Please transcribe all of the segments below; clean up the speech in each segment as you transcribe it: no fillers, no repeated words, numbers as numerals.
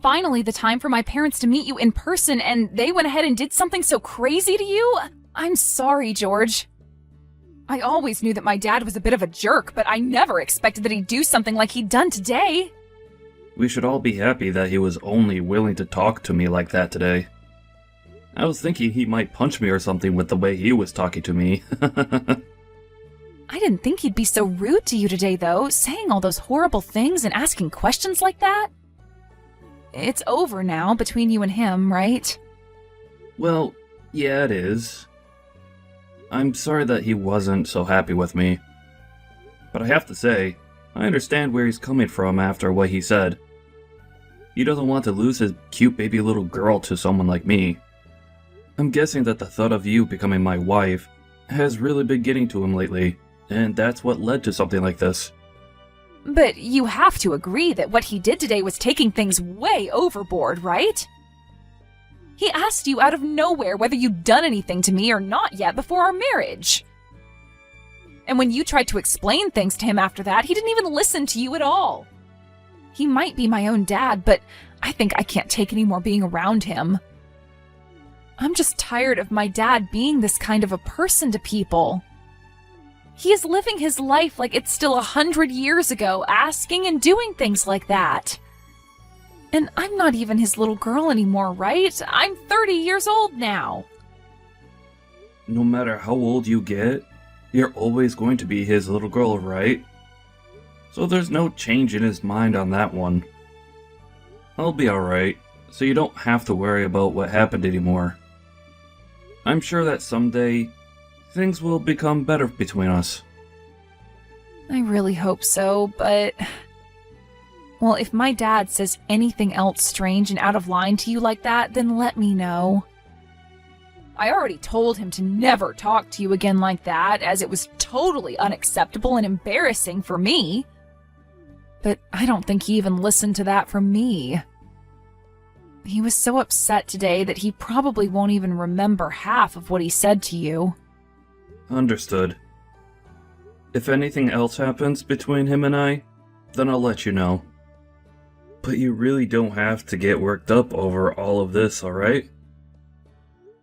finally the time for my parents to meet you in person and they went ahead and did something so crazy to you? I'm sorry, George. I always knew that my dad was a bit of a jerk, but I never expected that he'd do something like he'd done today. We should all be happy that he was only willing to talk to me like that today. I was thinking he might punch me or something with the way he was talking to me. I didn't think he'd be so rude to you today, though, saying all those horrible things and asking questions like that. It's over now between you and him, right? Well, yeah, it is. I'm sorry that he wasn't so happy with me. But I have to say, I understand where he's coming from after what he said. He doesn't want to lose his cute baby little girl to someone like me. I'm guessing that the thought of you becoming my wife has really been getting to him lately, and that's what led to something like this. But you have to agree that what he did today was taking things way overboard, right? He asked you out of nowhere whether you'd done anything to me or not yet before our marriage. And when you tried to explain things to him after that, he didn't even listen to you at all. He might be my own dad, but I think I can't take any more being around him. I'm just tired of my dad being this kind of a person to people. He is living his life like it's still 100 years ago, asking and doing things like that. And I'm not even his little girl anymore, right? I'm 30 years old now. No matter how old you get, you're always going to be his little girl, right? So there's no change in his mind on that one. I'll be alright, so you don't have to worry about what happened anymore. I'm sure that someday, things will become better between us. I really hope so, but... Well, if my dad says anything else strange and out of line to you like that, then let me know. I already told him to never talk to you again like that, as it was totally unacceptable and embarrassing for me. But I don't think he even listened to that from me. He was so upset today that he probably won't even remember half of what he said to you. Understood. If anything else happens between him and I, then I'll let you know. But you really don't have to get worked up over all of this, alright?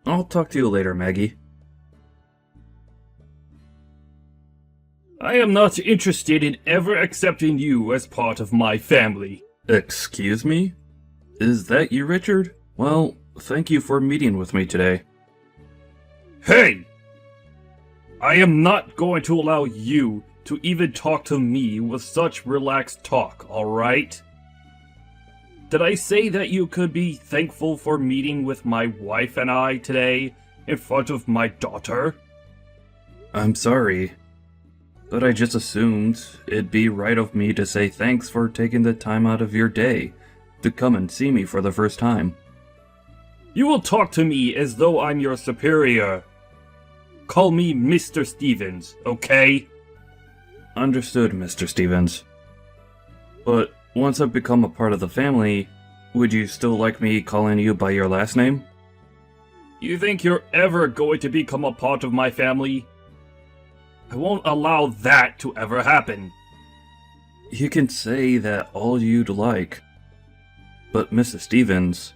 I'll talk to you later, Maggie. I am not interested in ever accepting you as part of my family. Excuse me? Is that you, Richard? Well, thank you for meeting with me today. Hey! I am not going to allow you to even talk to me with such relaxed talk, alright? Did I say that you could be thankful for meeting with my wife and I today in front of my daughter? I'm sorry, but I just assumed it'd be right of me to say thanks for taking the time out of your day to come and see me for the first time. You will talk to me as though I'm your superior. Call me Mr. Stevens, okay? Understood, Mr. Stevens. But once I've become a part of the family, would you still like me calling you by your last name? You think you're ever going to become a part of my family? I won't allow that to ever happen. You can say that all you'd like. But Mrs. Stevens,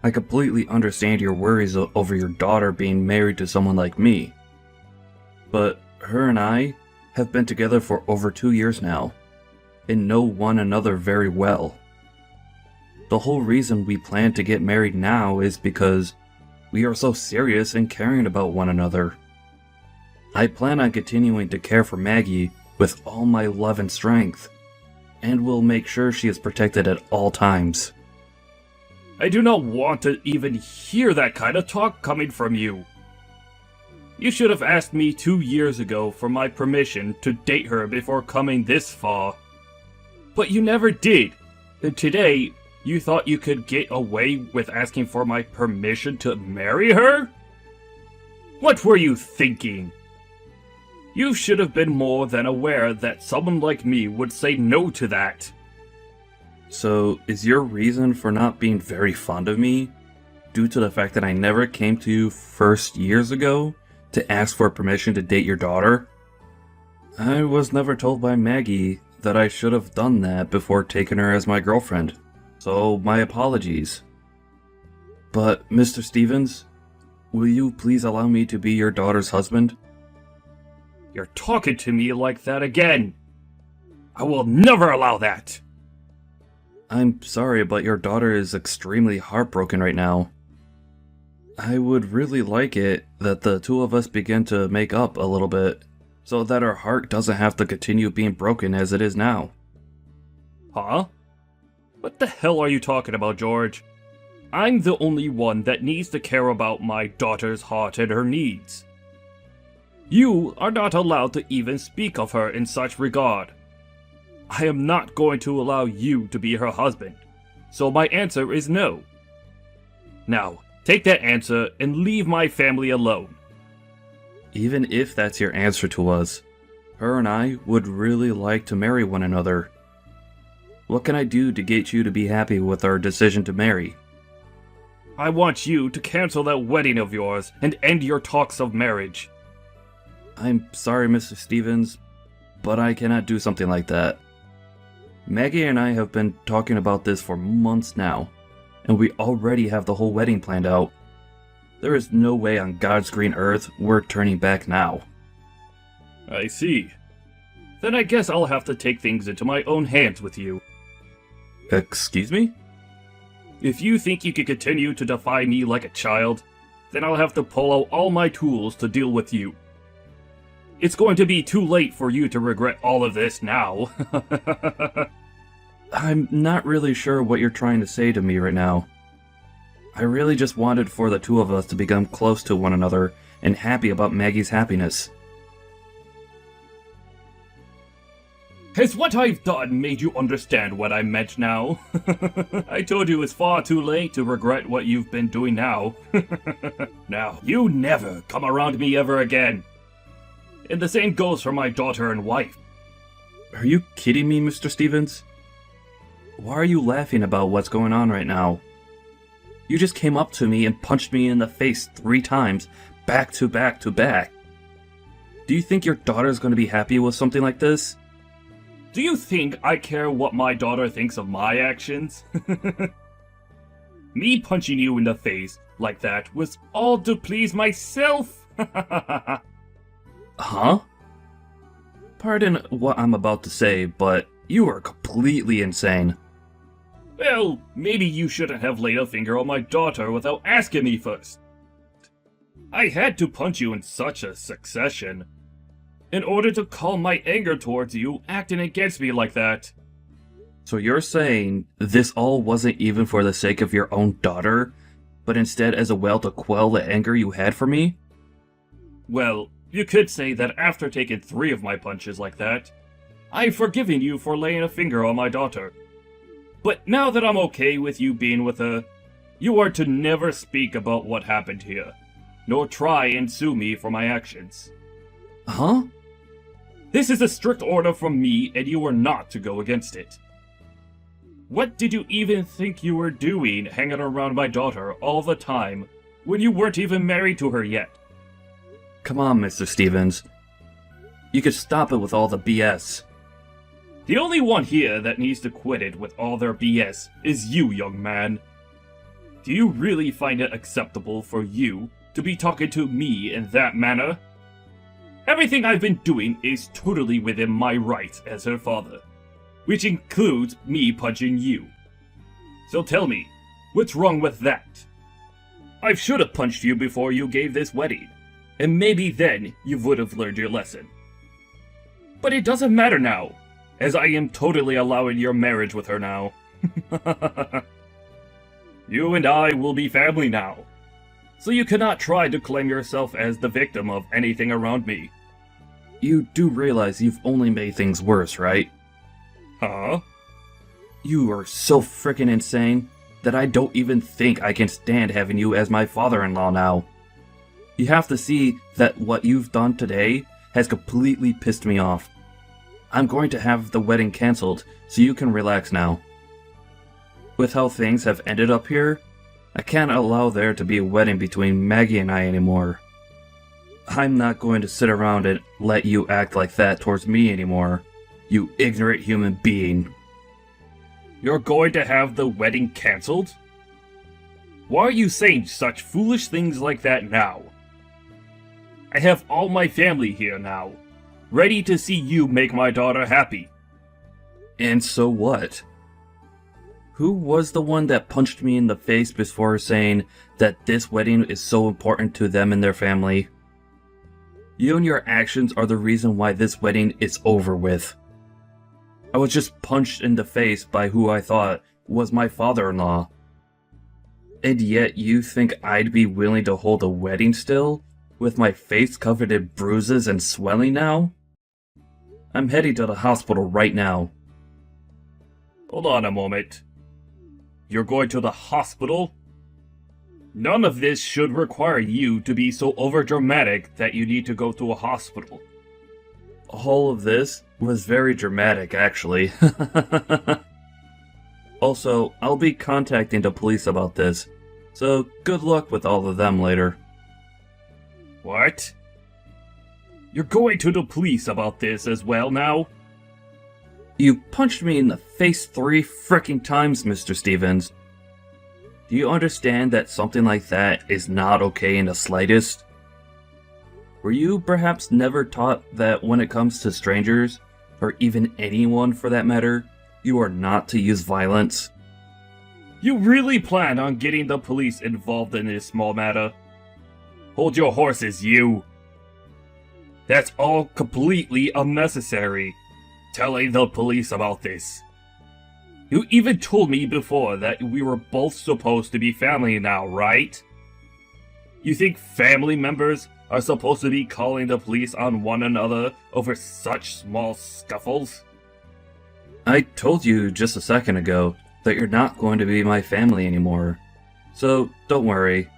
I completely understand your worries over your daughter being married to someone like me. But her and I have been together for over 2 years now, and know one another very well. The whole reason we plan to get married now is because we are so serious and caring about one another. I plan on continuing to care for Maggie with all my love and strength, and will make sure she is protected at all times. I do not want to even hear that kind of talk coming from you. You should have asked me 2 years ago for my permission to date her before coming this far. But you never did, and today you thought you could get away with asking for my permission to marry her? What were you thinking? You should have been more than aware that someone like me would say no to that. So, is your reason for not being very fond of me due to the fact that I never came to you first years ago to ask for permission to date your daughter? I was never told by Maggie that I should have done that before taking her as my girlfriend. So, my apologies. But, Mr. Stevens, will you please allow me to be your daughter's husband? You're talking to me like that again. I will never allow that. I'm sorry, but your daughter is extremely heartbroken right now. I would really like it that the two of us begin to make up a little bit, so that her heart doesn't have to continue being broken as it is now. Huh? What the hell are you talking about, George? I'm the only one that needs to care about my daughter's heart and her needs. You are not allowed to even speak of her in such regard. I am not going to allow you to be her husband, so my answer is no. Now, take that answer and leave my family alone. Even if that's your answer to us, her and I would really like to marry one another. What can I do to get you to be happy with our decision to marry? I want you to cancel that wedding of yours and end your talks of marriage. I'm sorry, Mr. Stevens, but I cannot do something like that. Maggie and I have been talking about this for months now, and we already have the whole wedding planned out. There is no way on God's green earth we're turning back now. I see. Then I guess I'll have to take things into my own hands with you. Excuse me? If you think you can continue to defy me like a child, then I'll have to pull out all my tools to deal with you. It's going to be too late for you to regret all of this now. I'm not really sure what you're trying to say to me right now. I really just wanted for the two of us to become close to one another and happy about Maggie's happiness. Has what I've done made you understand what I meant now? I told you it's far too late to regret what you've been doing now. Now, you never come around me ever again. And the same goes for my daughter and wife. Are you kidding me, Mr. Stevens? Why are you laughing about what's going on right now? You just came up to me and punched me in the face 3 times, back to back to back. Do you think your daughter's going to be happy with something like this? Do you think I care what my daughter thinks of my actions? Me punching you in the face like that was all to please myself. Huh? Pardon what I'm about to say, but you are completely insane. Well, maybe you shouldn't have laid a finger on my daughter without asking me first. I had to punch you in such a succession in order to calm my anger towards you acting against me like that. So you're saying this all wasn't even for the sake of your own daughter, but instead as a way to quell the anger you had for me? Well, you could say that after taking 3 of my punches like that, I've forgiven you for laying a finger on my daughter. But now that I'm okay with you being with her, you are to never speak about what happened here, nor try and sue me for my actions. Huh? This is a strict order from me, and you are not to go against it. What did you even think you were doing hanging around my daughter all the time when you weren't even married to her yet? Come on, Mr. Stevens. You could stop it with all the BS. The only one here that needs to quit it with all their BS is you, young man. Do you really find it acceptable for you to be talking to me in that manner? Everything I've been doing is totally within my rights as her father, which includes me punching you. So tell me, what's wrong with that? I should have punched you before you gave this wedding, and maybe then you would have learned your lesson. But it doesn't matter now, as I am totally allowing your marriage with her now. You and I will be family now, so you cannot try to claim yourself as the victim of anything around me. You do realize you've only made things worse, right? Huh? You are so frickin' insane that I don't even think I can stand having you as my father-in-law now. You have to see that what you've done today has completely pissed me off. I'm going to have the wedding cancelled so you can relax now. With how things have ended up here, I can't allow there to be a wedding between Maggie and I anymore. I'm not going to sit around and let you act like that towards me anymore, you ignorant human being. You're going to have the wedding cancelled? Why are you saying such foolish things like that now? I have all my family here now, ready to see you make my daughter happy. And so what? Who was the one that punched me in the face before saying that this wedding is so important to them and their family? You and your actions are the reason why this wedding is over with. I was just punched in the face by who I thought was my father-in-law. And yet you think I'd be willing to hold a wedding still, with my face covered in bruises and swelling now? I'm heading to the hospital right now. Hold on a moment. You're going to the hospital? None of this should require you to be so overdramatic that you need to go to a hospital. All of this was very dramatic, actually. Also, I'll be contacting the police about this, so good luck with all of them later. What? You're going to the police about this as well now? You punched me in the face 3 frickin' times, Mr. Stevens. Do you understand that something like that is not okay in the slightest? Were you perhaps never taught that when it comes to strangers, or even anyone for that matter, you are not to use violence? You really plan on getting the police involved in this small matter? Hold your horses, you! That's all completely unnecessary, telling the police about this. You even told me before that we were both supposed to be family now, right? You think family members are supposed to be calling the police on one another over such small scuffles? I told you just a second ago that you're not going to be my family anymore. So don't worry.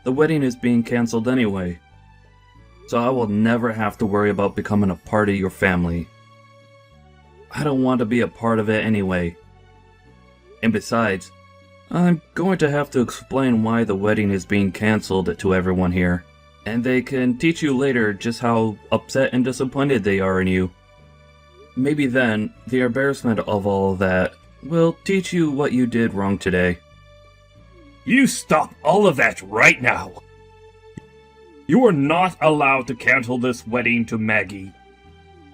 The wedding is being cancelled anyway. So I will never have to worry about becoming a part of your family. I don't want to be a part of it anyway. And besides, I'm going to have to explain why the wedding is being cancelled to everyone here. And they can teach you later just how upset and disappointed they are in you. Maybe then, the embarrassment of all that will teach you what you did wrong today. You stop all of that right now! You are not allowed to cancel this wedding to Maggie.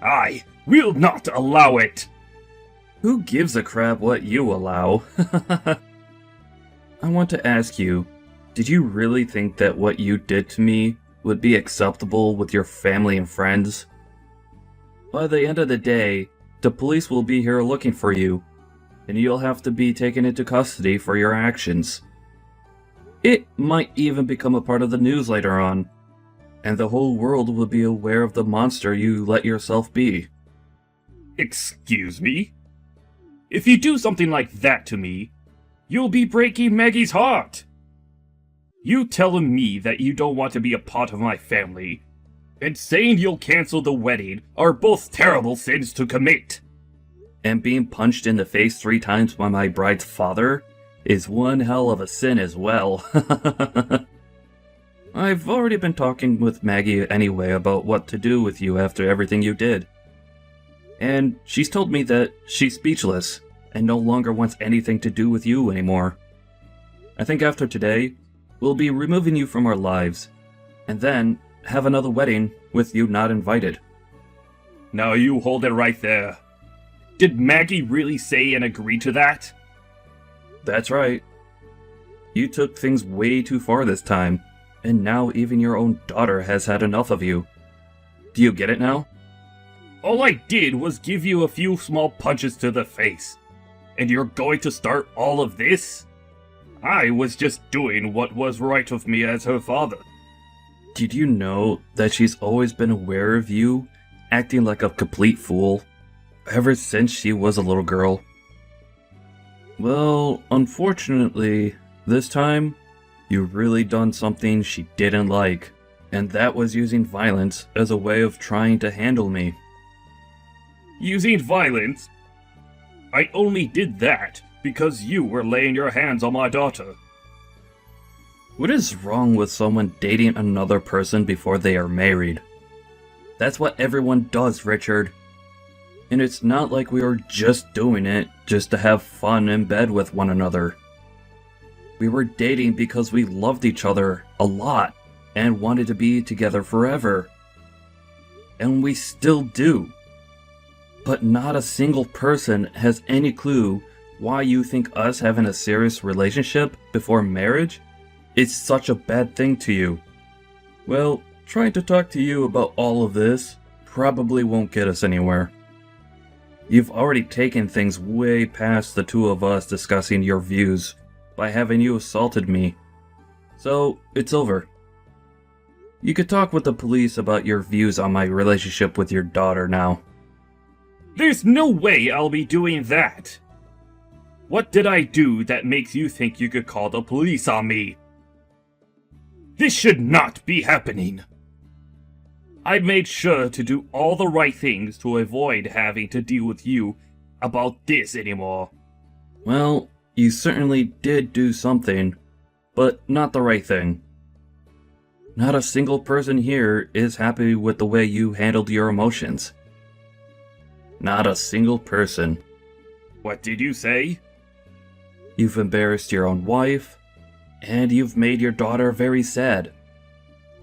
I will not allow it! Who gives a crap what you allow? I want to ask you, did you really think that what you did to me would be acceptable with your family and friends? By the end of the day, the police will be here looking for you, and you'll have to be taken into custody for your actions. It might even become a part of the news later on, and the whole world will be aware of the monster you let yourself be. Excuse me? If you do something like that to me, you'll be breaking Maggie's heart! You telling me that you don't want to be a part of my family, and saying you'll cancel the wedding are both terrible sins to commit. And being punched in the face 3 times by my bride's father is one hell of a sin as well. I've already been talking with Maggie anyway about what to do with you after everything you did. And she's told me that she's speechless and no longer wants anything to do with you anymore. I think after today, we'll be removing you from our lives, and then have another wedding with you not invited. Now you hold it right there. Did Maggie really say and agree to that? That's right. You took things way too far this time, and now even your own daughter has had enough of you. Do you get it now? All I did was give you a few small punches to the face, and you're going to start all of this? I was just doing what was right of me as her father. Did you know that she's always been aware of you acting like a complete fool ever since she was a little girl? Well, unfortunately, this time, you really done something she didn't like, and that was using violence as a way of trying to handle me. Using violence? I only did that because you were laying your hands on my daughter. What is wrong with someone dating another person before they are married? That's what everyone does, Richard. And it's not like we were just doing it just to have fun in bed with one another. We were dating because we loved each other a lot and wanted to be together forever. And we still do. But not a single person has any clue why you think us having a serious relationship before marriage is such a bad thing to you. Well, trying to talk to you about all of this probably won't get us anywhere. You've already taken things way past the two of us discussing your views by having you assaulted me. So, it's over. You could talk with the police about your views on my relationship with your daughter now. There's no way I'll be doing that. What did I do that makes you think you could call the police on me? This should not be happening. I made sure to do all the right things to avoid having to deal with you about this anymore. Well, you certainly did do something, but not the right thing. Not a single person here is happy with the way you handled your emotions. Not a single person. What did you say? You've embarrassed your own wife, and you've made your daughter very sad.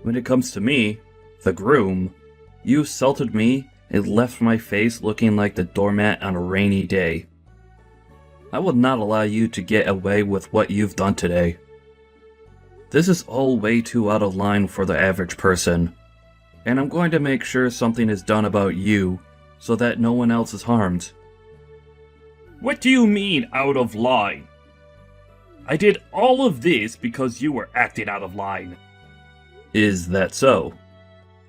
When it comes to me, the groom, you assaulted me and left my face looking like the doormat on a rainy day. I will not allow you to get away with what you've done today. This is all way too out of line for the average person, and I'm going to make sure something is done about you so that no one else is harmed. What do you mean, out of line? I did all of this because you were acting out of line. Is that so?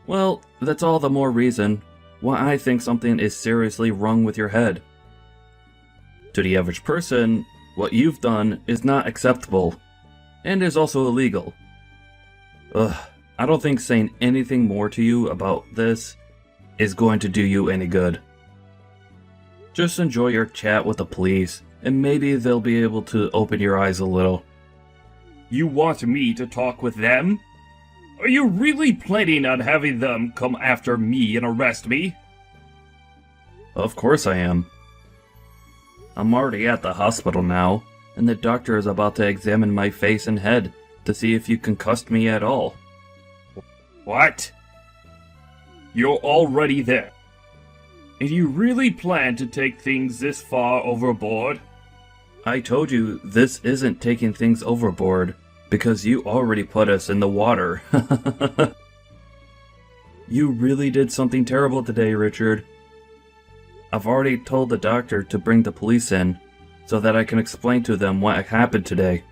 Well, that's all the more reason why I think something is seriously wrong with your head. To the average person, what you've done is not acceptable, and is also illegal. I don't think saying anything more to you about this is going to do you any good. Just enjoy your chat with the police, and maybe they'll be able to open your eyes a little. You want me to talk with them? Are you really planning on having them come after me and arrest me? Of course I am. I'm already at the hospital now, and the doctor is about to examine my face and head to see if you concussed me at all. What? You're already there. And you really plan to take things this far overboard? I told you this isn't taking things overboard, because you already put us in the water. You really did something terrible today, Richard. I've already told the doctor to bring the police in, so that I can explain to them what happened today.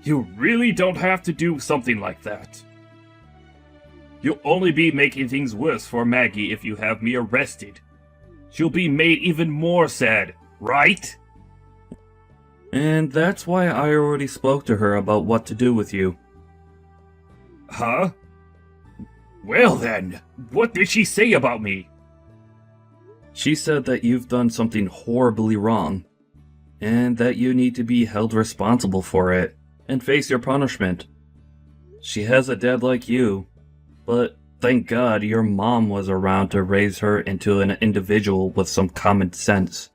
You really don't have to do something like that. You'll only be making things worse for Maggie if you have me arrested. She'll be made even more sad, right? And that's why I already spoke to her about what to do with you. Huh? Well then, what did she say about me? She said that you've done something horribly wrong, and that you need to be held responsible for it, and face your punishment. She has a dad like you, but thank God your mom was around to raise her into an individual with some common sense.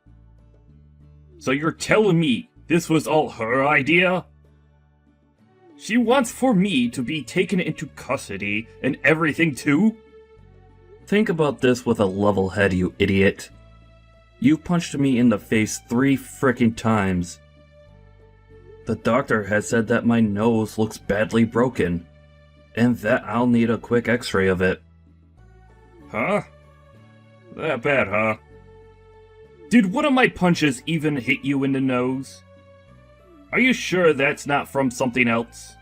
So you're telling me this was all her idea? She wants for me to be taken into custody and everything too? Think about this with a level head, you idiot. You punched me in the face 3 frickin' times. The doctor has said that my nose looks badly broken, and that I'll need a quick x-ray of it. Huh? That bad, huh? Did one of my punches even hit you in the nose? Are you sure that's not from something else?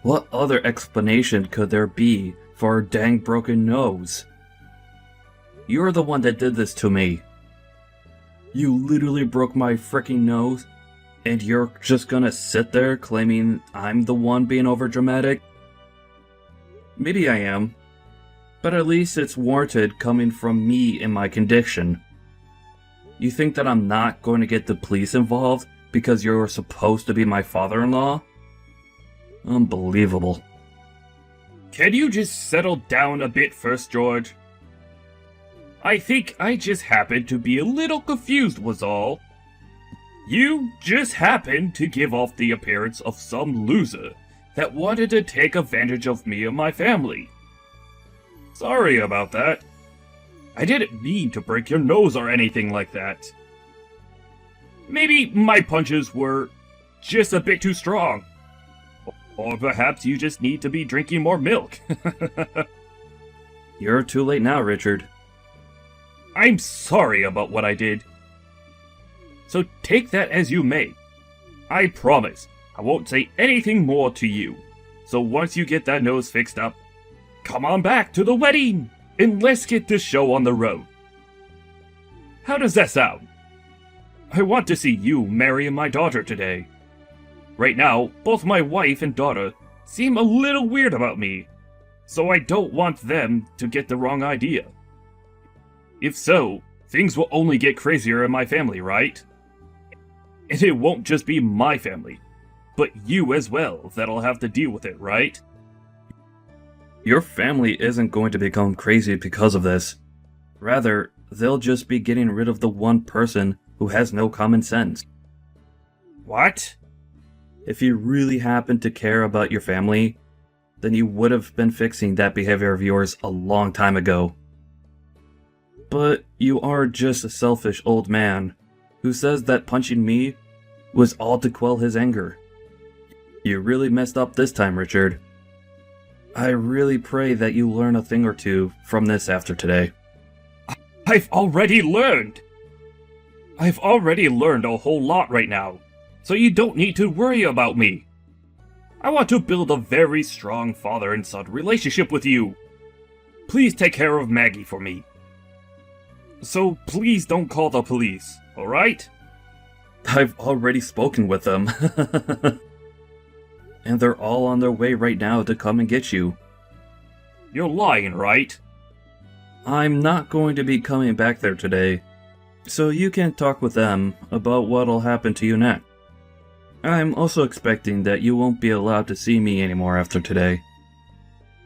What other explanation could there be for a dang broken nose? You're the one that did this to me. You literally broke my frickin' nose, and you're just gonna sit there claiming I'm the one being overdramatic? Maybe I am, but at least it's warranted coming from me in my condition. You think that I'm not going to get the police involved because you're supposed to be my father-in-law? Unbelievable. Can you just settle down a bit first, George? I think I just happened to be a little confused was all. You just happened to give off the appearance of some loser that wanted to take advantage of me and my family. Sorry about that. I didn't mean to break your nose or anything like that. Maybe my punches were just a bit too strong. Or perhaps you just need to be drinking more milk. You're too late now, Richard. I'm sorry about what I did. So take that as you may. I promise I won't say anything more to you. So once you get that nose fixed up, come on back to the wedding and let's get this show on the road. How does that sound? I want to see you marrying my daughter today. Right now, both my wife and daughter seem a little weird about me, so I don't want them to get the wrong idea. If so, things will only get crazier in my family, right? And it won't just be my family, but you as well that'll have to deal with it, right? Your family isn't going to become crazy because of this. Rather, they'll just be getting rid of the one person who has no common sense. What? If you really happen to care about your family, then you would have been fixing that behavior of yours a long time ago. But you are just a selfish old man who says that punching me was all to quell his anger. You really messed up this time, Richard. I really pray that you learn a thing or two from this after today. I've already learned! I've already learned a whole lot right now, so you don't need to worry about me. I want to build a very strong father and son relationship with you. Please take care of Maggie for me. So please don't call the police, alright? I've already spoken with them. And they're all on their way right now to come and get you. You're lying, right? I'm not going to be coming back there today, so you can talk with them about what'll happen to you next. I'm also expecting that you won't be allowed to see me anymore after today.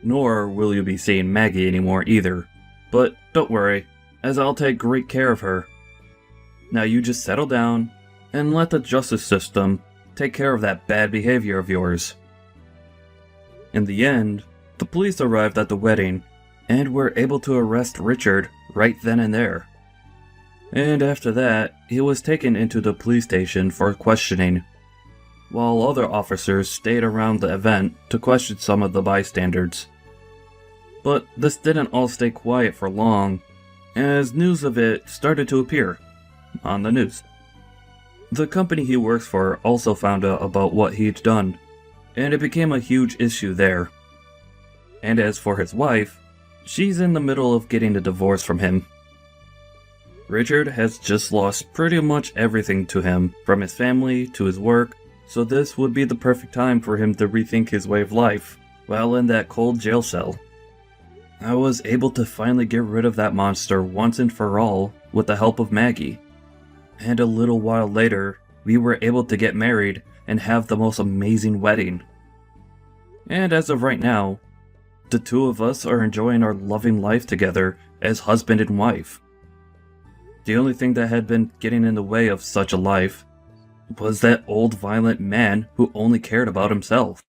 Nor will you be seeing Maggie anymore either. But don't worry, as I'll take great care of her. Now you just settle down, and let the justice system take care of that bad behavior of yours. In the end, the police arrived at the wedding, and were able to arrest Richard right then and there. And after that, he was taken into the police station for questioning, while other officers stayed around the event to question some of the bystanders. But this didn't all stay quiet for long, as news of it started to appear on the news. The company he works for also found out about what he'd done, and it became a huge issue there. And as for his wife, she's in the middle of getting a divorce from him. Richard has just lost pretty much everything to him, from his family to his work, so this would be the perfect time for him to rethink his way of life while in that cold jail cell. I was able to finally get rid of that monster once and for all with the help of Maggie. And a little while later, we were able to get married and have the most amazing wedding. And as of right now, the two of us are enjoying our loving life together as husband and wife. The only thing that had been getting in the way of such a life was that old violent man who only cared about himself.